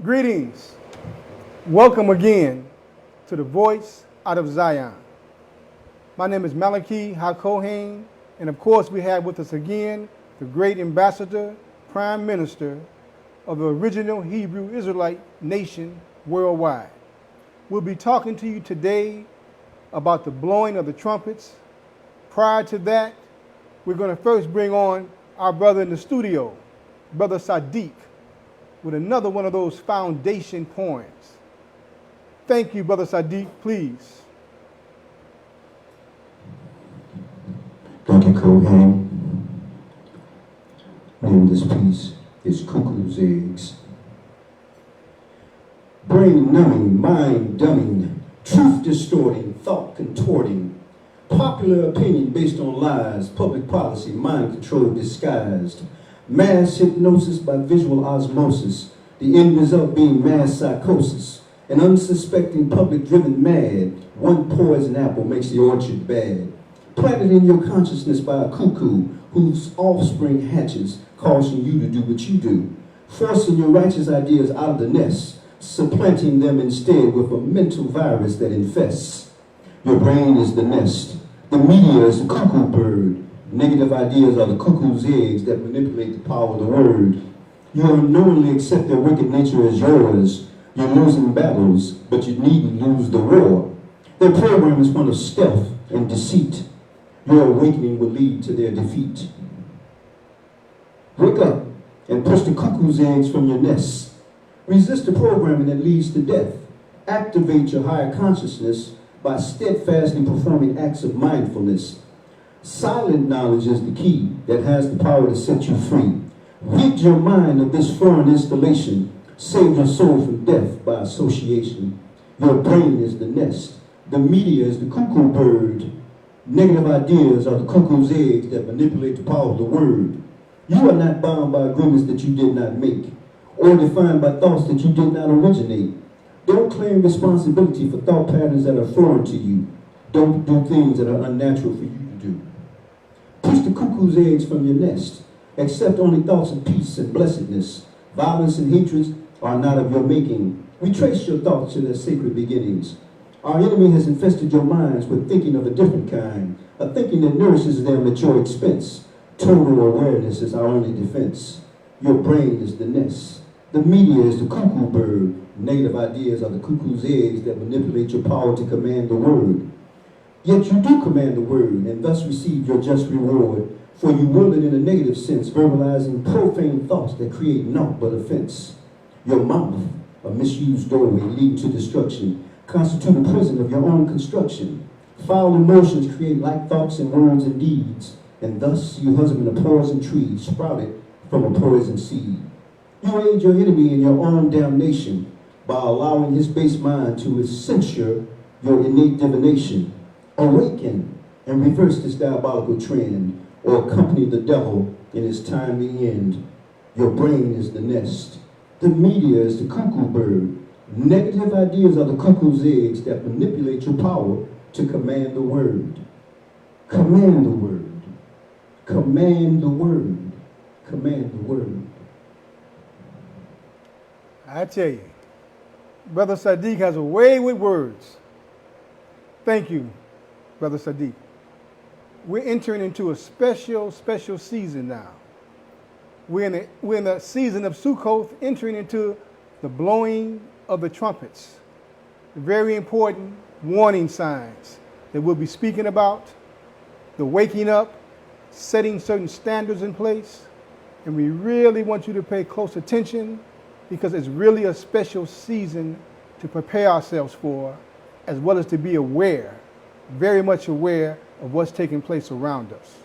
Greetings. Welcome again to the Voice out of Zion. My name is Malachi HaKohen, and of course we have with us again the great ambassador, prime minister of the original Hebrew Israelite nation worldwide. We'll be talking to you today about the blowing of the trumpets. Prior to that, we're going to first bring on our brother in the studio, Brother Sadiq, with another one of those foundation poems. Thank you, Brother Sadiq, please. Thank you, Kohen. Name of this piece is Cuckoo's Eggs. Brain numbing, mind dumbing, truth distorting, thought contorting, popular opinion based on lies, public policy, mind control disguised, mass hypnosis by visual osmosis, the end result being mass psychosis, an unsuspecting public driven mad, one poison apple makes the orchard bad, planted in your consciousness by a cuckoo whose offspring hatches, causing you to do what you do, forcing your righteous ideas out of the nest, supplanting them instead with a mental virus that infests. Your brain is the nest, the media is the cuckoo bird, negative ideas are the cuckoo's eggs that manipulate the power of the word. You unknowingly accept their wicked nature as yours. You're losing battles, but you needn't lose the war. Their program is one of stealth and deceit. Your awakening will lead to their defeat. Wake up and push the cuckoo's eggs from your nest. Resist the programming that leads to death. Activate your higher consciousness by steadfastly performing acts of mindfulness. Silent knowledge is the key that has the power to set you free. Rid your mind of this foreign installation. Save your soul from death by association. Your brain is the nest. The media is the cuckoo bird. Negative ideas are the cuckoo's eggs that manipulate the power of the word. You are not bound by agreements that you did not make, or defined by thoughts that you did not originate. Don't claim responsibility for thought patterns that are foreign to you. Don't do things that are unnatural for you to do. Push the cuckoo's eggs from your nest. Accept only thoughts of peace and blessedness. Violence and hatred are not of your making. Retrace your thoughts to their sacred beginnings. Our enemy has infested your minds with thinking of a different kind, a thinking that nourishes them at your expense. Total awareness is our only defense. Your brain is the nest. The media is the cuckoo bird. Negative ideas are the cuckoo's eggs that manipulate your power to command the word. Yet you do command the word and thus receive your just reward, for you will it in a negative sense, verbalizing profane thoughts that create naught but offense. Your mouth, a misused doorway leading to destruction, constitute a prison of your own construction. Foul emotions create like thoughts and words and deeds, and thus you husband a poison tree sprouted from a poison seed. You aid your enemy in your own damnation by allowing his base mind to censure your innate divination. Awaken and reverse this diabolical trend, or accompany the devil in his timely end. Your brain is the nest. The media is the cuckoo bird. Negative ideas are the cuckoo's eggs that manipulate your power to command the word. Command the word. Command the word. Command the word. I tell you, Brother Sadiq has a way with words. Thank you, Brother Sadiq. We're entering into a special season now. We're in a season of Sukkoth, entering into the blowing of the trumpets. Very important warning signs that we'll be speaking about, the waking up, setting certain standards in place. And we really want you to pay close attention because it's really a special season to prepare ourselves for, as well as to be aware, very much aware of what's taking place around us.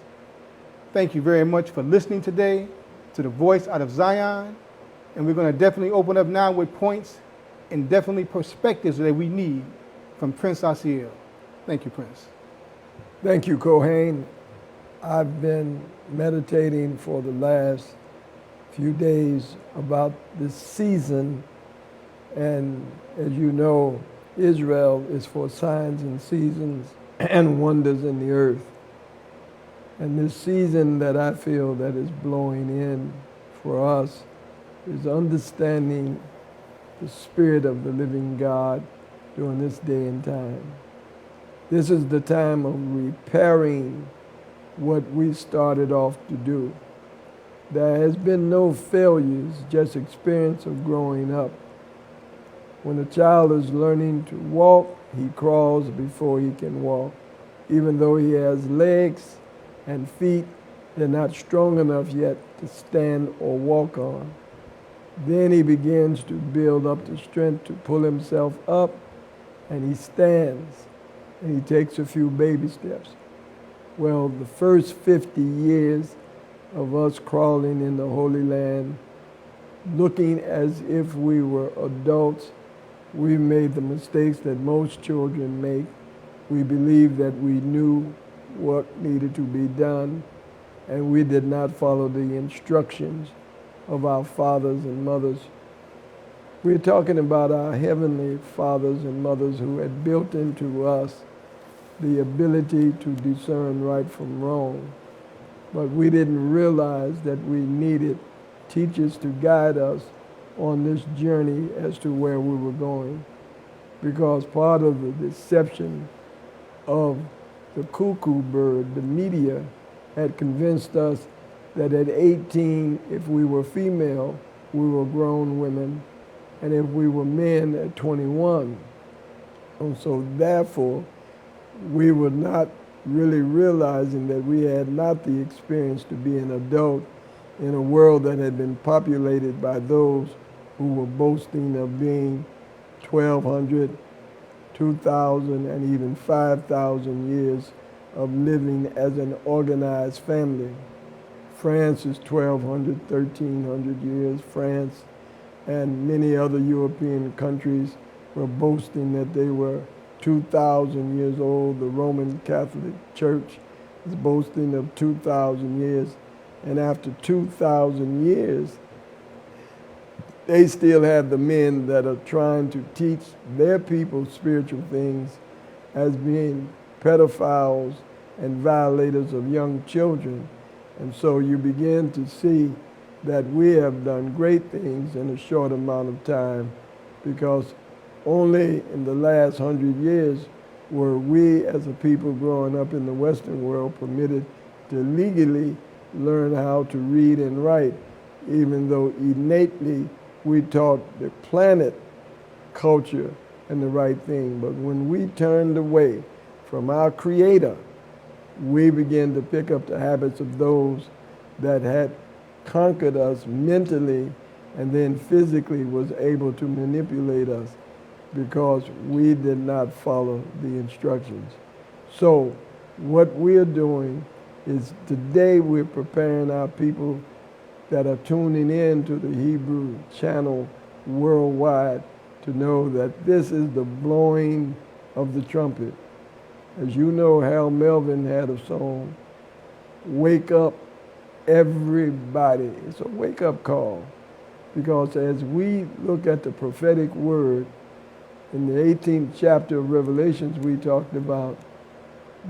Thank you very much for listening today to the Voice out of Zion. And we're going to definitely open up now with points and definitely perspectives that we need from Prince Asiel. Thank you, Prince. Thank you, Kohen. I've been meditating for the last few days about this season. And as you know, Israel is for signs and seasons and wonders in the earth. And this season that I feel that is blowing in for us is understanding the Spirit of the living God during this day and time. This is the time of repairing what we started off to do. There has been no failures, just experience of growing up. When a child is learning to walk, he crawls before he can walk. Even though he has legs and feet, they're not strong enough yet to stand or walk on. Then he begins to build up the strength to pull himself up, and he stands, and he takes a few baby steps. Well, the first 50 years of us crawling in the Holy Land, looking as if we were adults, we made the mistakes that most children make. We believed that we knew what needed to be done, and we did not follow the instructions of our fathers and mothers. We're talking about our heavenly fathers and mothers who had built into us the ability to discern right from wrong. But we didn't realize that we needed teachers to guide us on this journey as to where we were going. Because part of the deception of the cuckoo bird, the media, had convinced us that at 18, if we were female, we were grown women, and if we were men at 21. And so therefore, we were not really realizing that we had not the experience to be an adult in a world that had been populated by those who were boasting of being 1,200, 2,000, and even 5,000 years of living as an organized family. France is 1,200, 1,300 years. France and many other European countries were boasting that they were 2,000 years old. The Roman Catholic Church is boasting of 2,000 years. And after 2,000 years, they still have the men that are trying to teach their people spiritual things as being pedophiles and violators of young children. And so you begin to see that we have done great things in a short amount of time, because only in the last 100 years were we as a people growing up in the Western world permitted to legally learn how to read and write, even though innately we taught the planet culture and the right thing. But when we turned away from our Creator, we began to pick up the habits of those that had conquered us mentally and then physically was able to manipulate us because we did not follow the instructions. So what we're doing is today we're preparing our people that are tuning in to the Hebrew channel worldwide to know that this is the blowing of the trumpet. As you know, Hal Melvin had a song, "Wake Up Everybody." It's a wake-up call, because as we look at the prophetic word, in the 18th chapter of Revelations, we talked about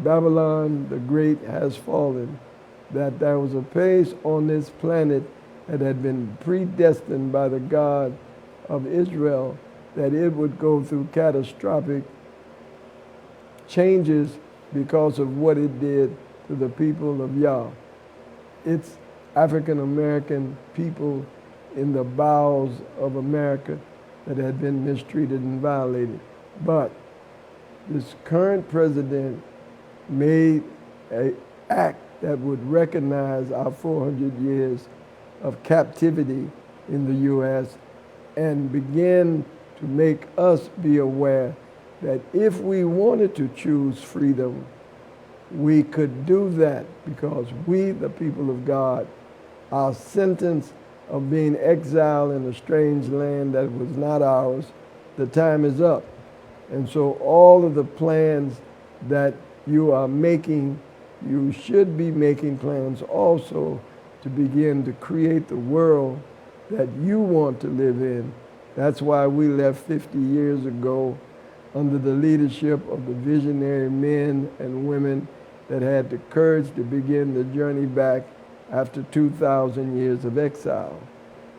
Babylon the Great has fallen, that there was a place on this planet that had been predestined by the God of Israel, that it would go through catastrophic changes because of what it did to the people of Yah. It's African American people in the bowels of America that had been mistreated and violated. But this current president made an act that would recognize our 400 years of captivity in the U.S. and begin to make us be aware that if we wanted to choose freedom, we could do that, because we, the people of God, our sentence of being exiled in a strange land that was not ours, the time is up. And so all of the plans that you are making, you should be making plans also to begin to create the world that you want to live in. That's why we left 50 years ago under the leadership of the visionary men and women that had the courage to begin the journey back after 2,000 years of exile.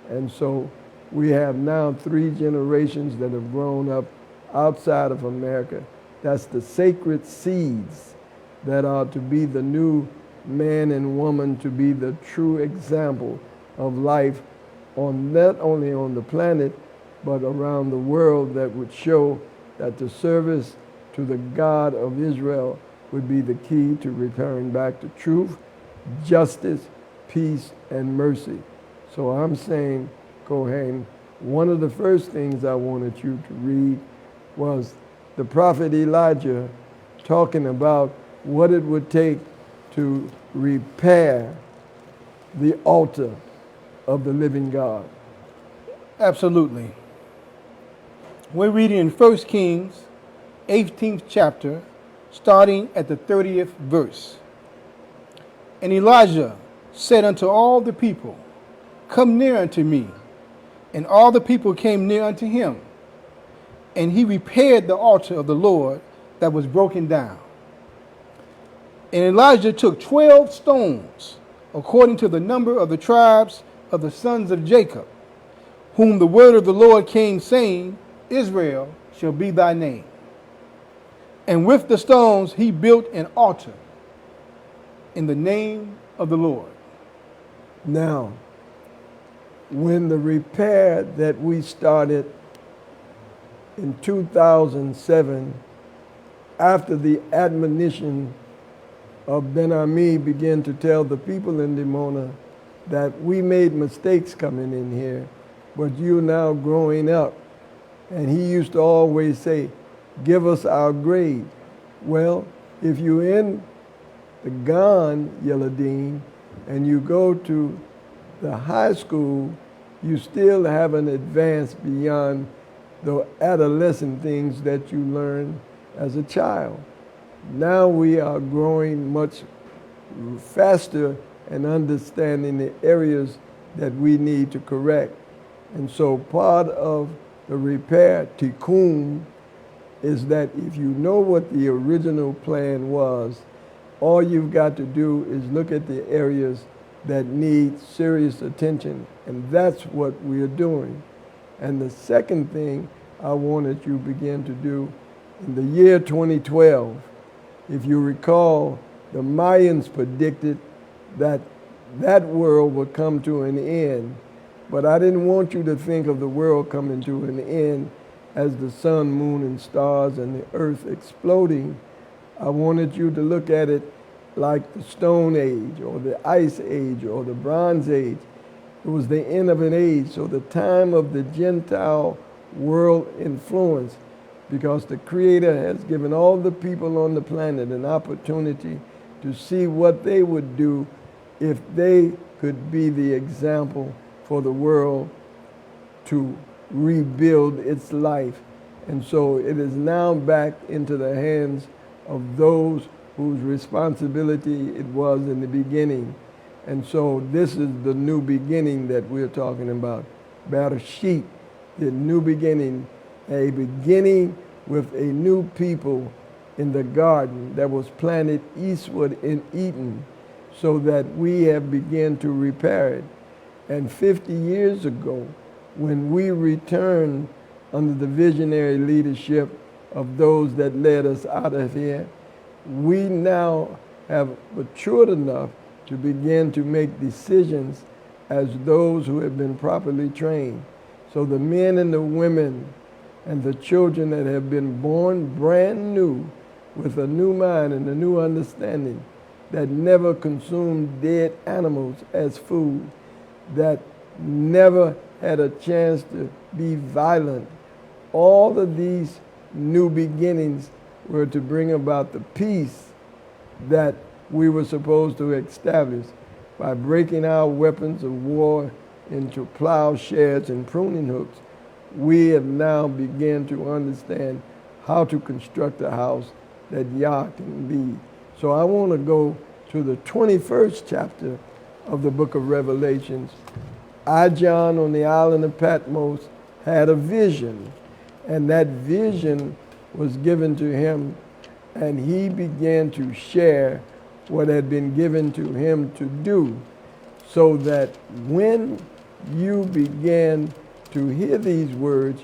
And so We have now 3 generations that have grown up outside of America. That's the sacred seeds that are to be the new man and woman, to be the true example of life on not only on the planet, but around the world, that would show that the service to the God of Israel would be the key to returning back to truth, justice, peace, and mercy. So I'm saying, Kohen, one of the first things I wanted you to read was the prophet Elijah talking about what it would take to repair the altar of the living God. Absolutely. We're reading in 1 Kings, 18th chapter, starting at the 30th verse. And Elijah said unto all the people, Come near unto me. And all the people came near unto him. And he repaired the altar of the Lord that was broken down. And Elijah took 12 stones, according to the number of the tribes of the sons of Jacob, whom the word of the Lord came, saying, Israel shall be thy name. And with the stones he built an altar in the name of the Lord. Now, when the repair that we started in 2007, after the admonition of Ben-Ami began to tell the people in Dimona that we made mistakes coming in here, but you're now growing up. And he used to always say, give us our grade. Well, if you're in the Gan Yeladin and you go to the high school, you still haven't advanced beyond the adolescent things that you learned as a child. Now we are growing much faster and understanding the areas that we need to correct. And so part of the repair, tikkun, is that if you know what the original plan was, all you've got to do is look at the areas that need serious attention, and that's what we're doing. And the second thing I wanted you to begin to do in the year 2012, if you recall, the Mayans predicted that that world would come to an end, but I didn't want you to think of the world coming to an end as the sun, moon, and stars and the earth exploding. I wanted you to look at it like the Stone Age or the Ice Age or the Bronze Age. It was the end of an age, so the time of the Gentile world influence, because the Creator has given all the people on the planet an opportunity to see what they would do if they could be the example for the world to rebuild its life. And so it is now back into the hands of those whose responsibility it was in the beginning. And so this is the new beginning that we're talking about. Bereshit, the new beginning, a beginning with a new people in the garden that was planted eastward in Eden, so that we have begun to repair it. And 50 years ago, when we returned under the visionary leadership of those that led us out of here, we now have matured enough to begin to make decisions as those who have been properly trained. So the men and the women and the children that have been born brand new with a new mind and a new understanding, that never consumed dead animals as food, that never had a chance to be violent. All of these new beginnings were to bring about the peace that we were supposed to establish by breaking our weapons of war into plowshares and pruning hooks. We have now begun to understand how to construct a house that Yah can lead. So I want to go to the 21st chapter of the book of Revelations. I, John, on the island of Patmos, had a vision, and that vision was given to him, and he began to share what had been given to him to do, so that when you began to hear these words,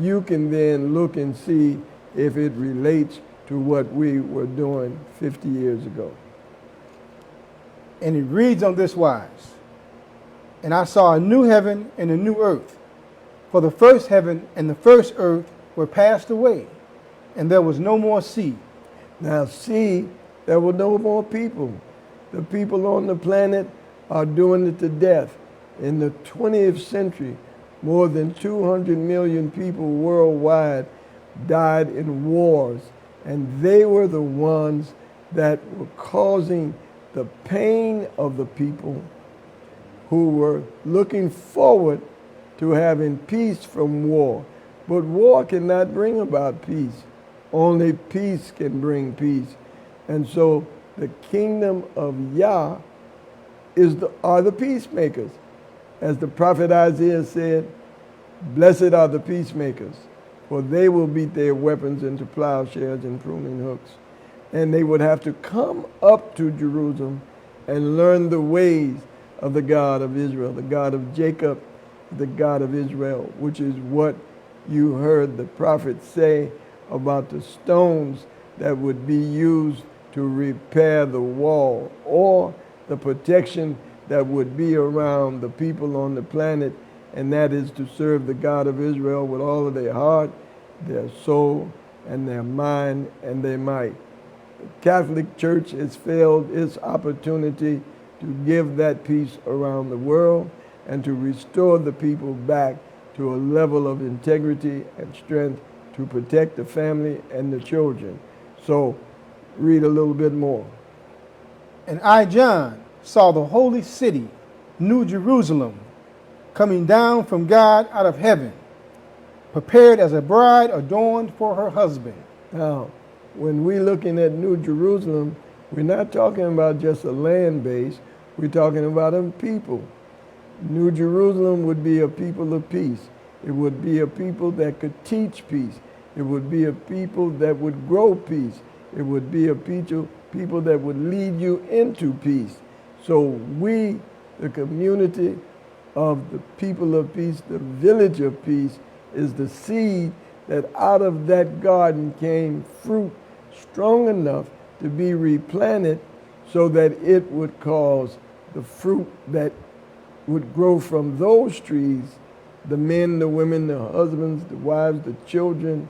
you can then look and see if it relates to what we were doing 50 years ago. And it reads on this wise: And I saw a new heaven and a new earth, for the first heaven and the first earth were passed away, and there was no more sea. Now see, there were no more people. The people on the planet are doing it to death. In the 20th century, more than 200 million people worldwide died in wars, and they were the ones that were causing the pain of the people who were looking forward to having peace from war. But war cannot bring about peace. Only peace can bring peace. And so the kingdom of Yah are the peacemakers. As the prophet Isaiah said, blessed are the peacemakers, for they will beat their weapons into plowshares and pruning hooks. And they would have to come up to Jerusalem and learn the ways of the God of Israel, the God of Jacob, the God of Israel, which is what you heard the prophet say about the stones that would be used to repair the wall, or the protection that would be around the people on the planet, and that is to serve the God of Israel with all of their heart, their soul, and their mind, and their might. The Catholic Church has failed its opportunity to give that peace around the world and to restore the people back to a level of integrity and strength to protect the family and the children. So, read a little bit more. And I, John, saw the holy city, New Jerusalem, coming down from God out of heaven, prepared as a bride adorned for her husband. Now, when we're looking at New Jerusalem, we're not talking about just a land base, we're talking about a people. New Jerusalem would be a people of peace. It would be a people that could teach peace. It would be a people that would grow peace. It would be a people that would lead you into peace. So we, the community of the people of peace, the village of peace, is the seed that out of that garden came fruit strong enough to be replanted so that it would cause the fruit that would grow from those trees, the men, the women, the husbands, the wives, the children,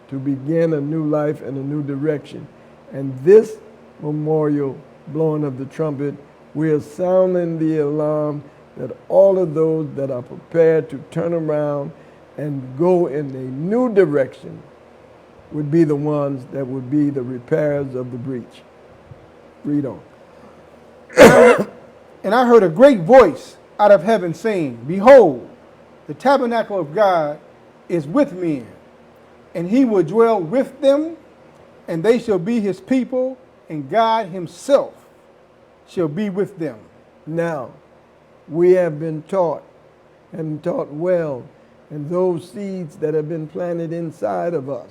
to begin a new life and a new direction. And this memorial blowing of the trumpet, we are sounding the alarm that all of those that are prepared to turn around and go in a new direction would be the ones that would be the repairers of the breach. Read on. And I heard a great voice out of heaven saying, Behold, the tabernacle of God is with men, and he will dwell with them, and they shall be his people, and God himself shall be with them. Now, we have been taught, and taught well, and those seeds that have been planted inside of us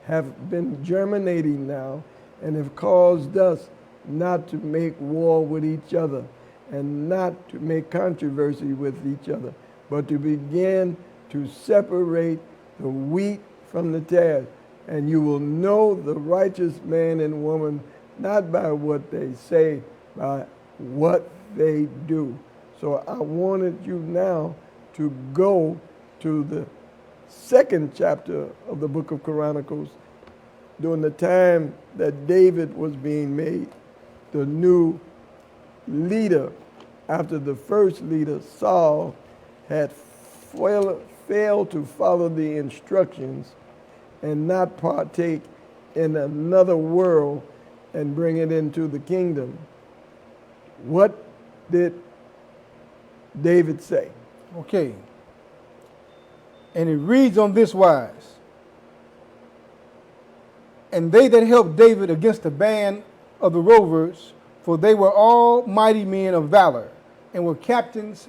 have been germinating now and have caused us not to make war with each other and not to make controversy with each other, but to begin to separate the wheat from the tares. And you will know the righteous man and woman not by what they say, by what they do. So I wanted you now to go to the second chapter of the book of Chronicles during the time that David was being made the new leader after the first leader, Saul, had failed to follow the instructions and not partake in another world and bring it into the kingdom. What did David say? Okay. And it reads on this wise. And they that helped David against the band of the rovers, for they were all mighty men of valor, and were captains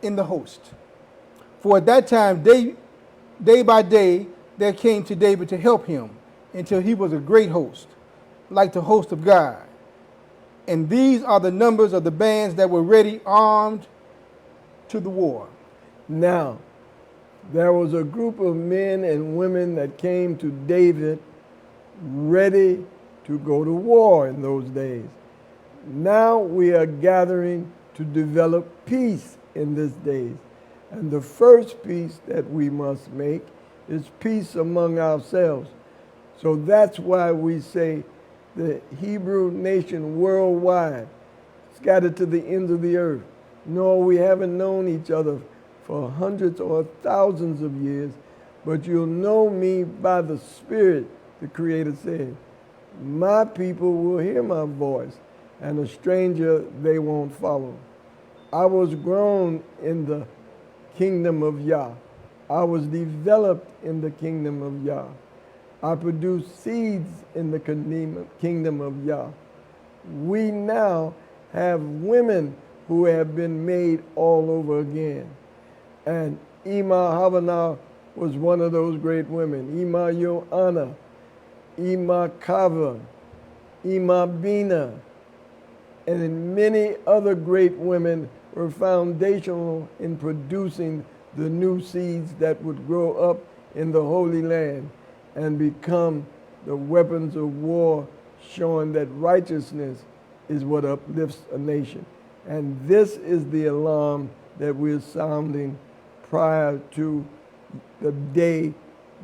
in the host. For at that time, day by day, there came to David to help him, until he was a great host, like the host of God. And these are the numbers of the bands that were ready armed to the war. Now, There was a group of men and women that came to David ready to go to war in those days. Now we are gathering to develop peace in these days. And the first peace that we must make is peace among ourselves. So that's why we say the Hebrew nation worldwide, scattered to the ends of the earth. No, we haven't known each other for hundreds or thousands of years, but you'll know me by the Spirit, the Creator said. My people will hear my voice, and a stranger they won't follow. I was grown in the kingdom of Yah. I was developed in the kingdom of Yah. I produced seeds in the kingdom of Yah. We now have women who have been made all over again. And Ima Havana was one of those great women. Ima Yoana, Ima Kava, Ima Bina, and many other great women were foundational in producing the new seeds that would grow up in the Holy Land and become the weapons of war, showing that righteousness is what uplifts a nation. And this is the alarm that we're sounding prior to the day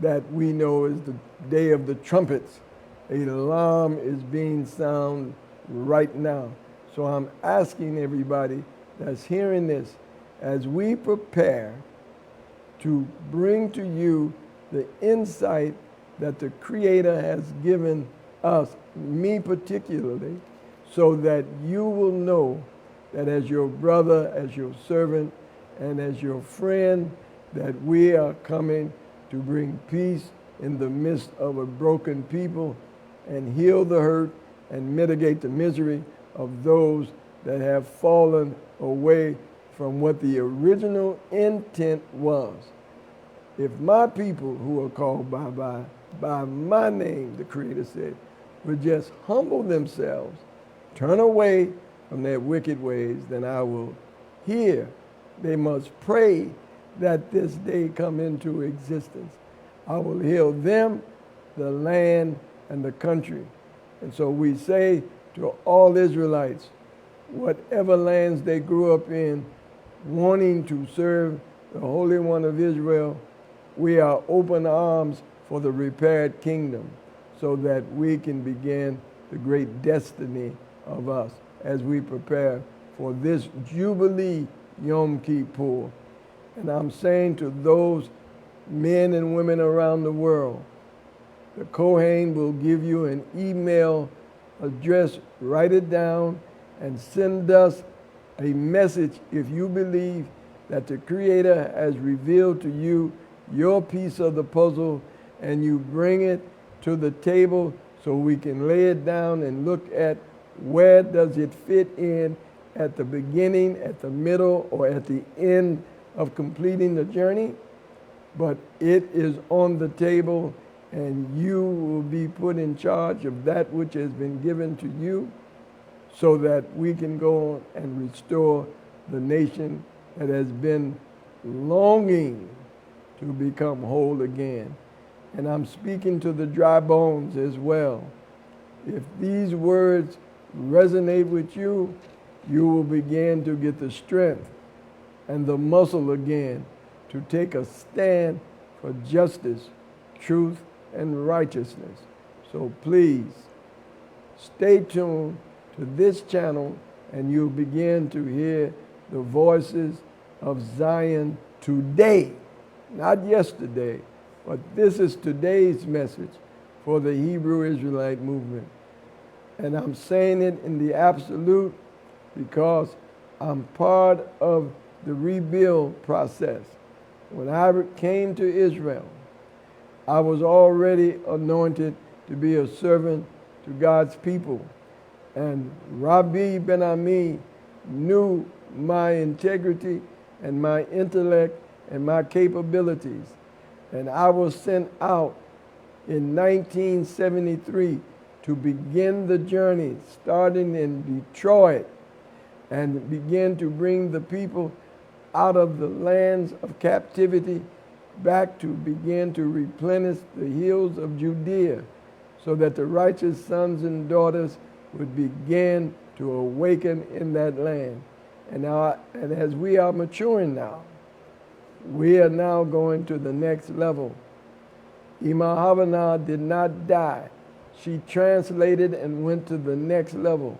that we know is the day of the trumpets. An alarm is being sounded right now. So I'm asking everybody that's hearing this, as we prepare to bring to you the insight that the Creator has given us, me particularly, so that you will know that as your brother, as your servant, and as your friend, that we are coming to bring peace in the midst of a broken people and heal the hurt and mitigate the misery of those that have fallen away from what the original intent was. If my people who are called by my name, the Creator said, would just humble themselves, turn away from their wicked ways, then I will hear. They must pray that this day come into existence. I will heal them, the land, and the country. And so we say to all Israelites, whatever lands they grew up in, wanting to serve the Holy One of Israel, we are open arms for the repaired kingdom so that we can begin the great destiny of us as we prepare for this Jubilee Yom Kippur. And I'm saying to those men and women around the world, the Kohen will give you an email address. Write it down and send us a message if you believe that the Creator has revealed to you your piece of the puzzle, and you bring it to the table so we can lay it down and look at where does it fit in at the beginning, at the middle, or at the end of completing the journey. But it is on the table, and you will be put in charge of that which has been given to you so that we can go on and restore the nation that has been longing to become whole again. And I'm speaking to the dry bones as well. If these words resonate with you, you will begin to get the strength and the muscle again to take a stand for justice, truth, and righteousness. So please, stay tuned to this channel and you'll begin to hear the voices of Zion today, not yesterday, but this is today's message for the Hebrew Israelite movement. And I'm saying it in the absolute because I'm part of the rebuild process. When I came to Israel, I was already anointed to be a servant to God's people. And Rabbi Ben Ami knew my integrity and my intellect and my capabilities. And I was sent out in 1973 to begin the journey, starting in Detroit, and begin to bring the people out of the lands of captivity back to begin to replenish the hills of Judea, so that the righteous sons and daughters would begin to awaken in that land. And as we are maturing now, we are now going to the next level. Ima Havana did not die. She translated and went to the next level.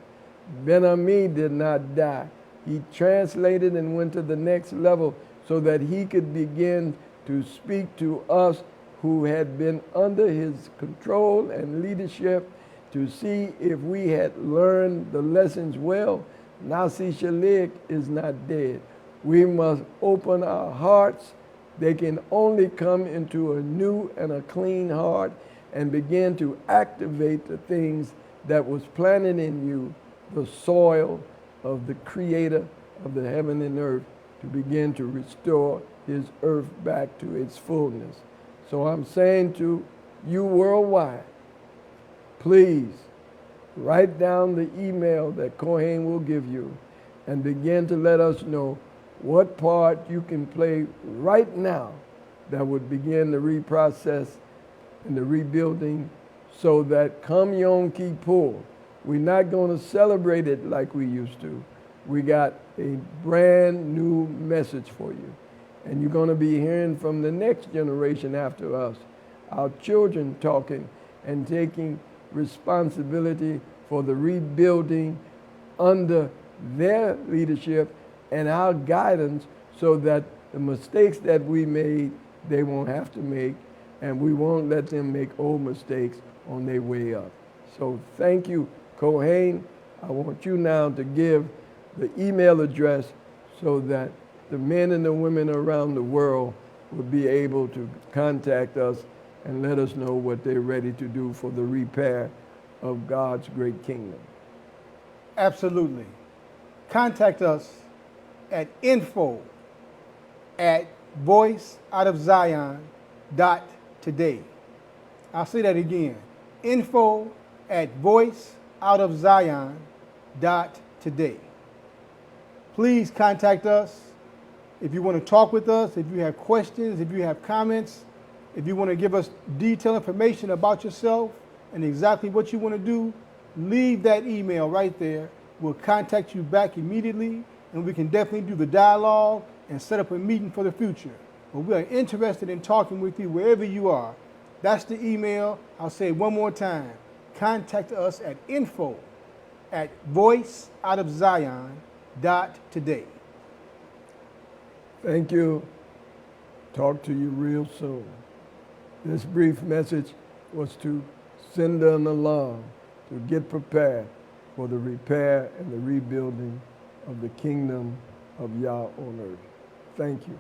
Ben-Ami did not die. He translated and went to the next level so that he could begin to speak to us who had been under his control and leadership to see if we had learned the lessons well. Nasi Shalik is not dead. We must open our hearts. They can only come into a new and a clean heart and begin to activate the things that was planted in you, the soil of the creator of the heaven and earth, to begin to restore his earth back to its fullness. So I'm saying to you worldwide, please write down the email that Kohen will give you and begin to let us know what part you can play right now that would begin the reprocess and the rebuilding, so that come Yom Kippur, we're not going to celebrate it like we used to. We got a brand new message for you. And you're going to be hearing from the next generation after us, our children talking and taking responsibility for the rebuilding under their leadership and our guidance, so that the mistakes that we made, they won't have to make, and we won't let them make old mistakes on their way up. So thank you, Kohen. I want you now to give the email address so that the men and the women around the world will be able to contact us and let us know what they're ready to do for the repair of God's great kingdom. Absolutely. Contact us at info@voiceoutofzion.today. I'll say that again. info@voiceoutofzion.today. Please contact us if you want to talk with us, if you have questions, if you have comments, if you want to give us detailed information about yourself and exactly what you want to do. Leave that email right there. We'll contact you back immediately, and we can definitely do the dialogue and set up a meeting for the future. But we are interested in talking with you wherever you are. That's the email. I'll say it one more time. Contact us at info@voiceoutofzion.today. Thank you. Talk to you real soon. This brief message was to send an alarm to get prepared for the repair and the rebuilding of the kingdom of Yah on earth. Thank you.